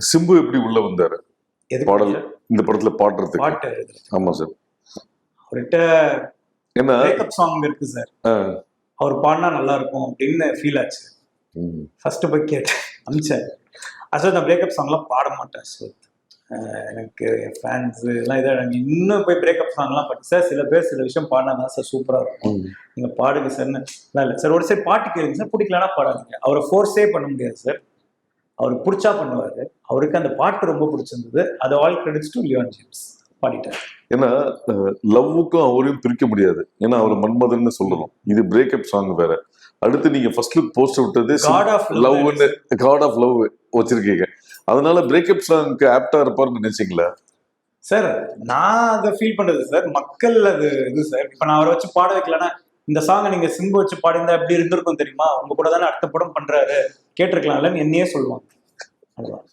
சிம்பு எப்படி உள்ள வந்தாரு பாடல் இந்த படத்துல பாடுறதுக்கு? பாட்டு ஆமா சார். அவர்கிட்ட என்ன பிரேக்கப் சாங் இருக்கு சார், அவர் பாடினா நல்லா இருக்கும் அப்படின்னு ஃபீல் ஆச்சு. ஃபர்ஸ்ட் போய் கேட்டேன், அமிச்சேன். அசோத் நான் பிரேக்கப் சாங்லாம் பாட மாட்டேன் அசோத், எனக்கு ஃபேன்ஸ் எல்லாம் இதை இன்னும் போய் பிரேக்கப் சாங்லாம் பாட்டு சார், சில பேர் சில விஷயம் பாடினா தான் சார் சூப்பராக இருக்கும், நீங்கள் பாடுங்க சார்ன்னு. இல்லை சார், ஒரு சைடு பாட்டு கேளுங்க சார், பிடிக்கலன்னா பாடாதீங்க. அவரை ஃபோர்ஸே பண்ண முடியாது சார், அவருக்கு பிடிச்சா பண்ணுவார். அவருக்கு அந்த பாட்டு ரொம்ப பிடிச்சிருந்தது, அது all credits to Leon James, பாடிட்டார். ஏன்னா லவ்வுக்கும் அவரையும் பிரிக்க முடியாது, ஏன்னா அவர் மன்மதன்னு சொல்லணும், இது பிரேக்கப் சாங் வேற. அடுத்து நீங்க ஃபர்ஸ்ட் லுக் போஸ்ட் விட்டது காட் ஆஃப் லவ்னு, காட் ஆஃப் லவ் வச்சிருக்கீங்க. அதனால பிரேக்கப் சாங்க்கு ஆப்டா இருப்பாருன்னு நினைச்சீங்களா சார்? நான் அதை ஃபீல் பண்றது சார், மக்கள் அது இது சார். இப்ப நான் அவரை வச்சு பாட வைக்கலன்னா, இந்த சாங்கை நீங்க சிம்பு வச்சு பாடிந்தா எப்படி இருந்திருக்கும் தெரியுமா, உங்க கூட தானே அடுத்த படம் பண்றாரு, கேட்டிருக்கலாம்லன்னு என்னையே சொல்லுவாங்க. அவ்வளவுதான்.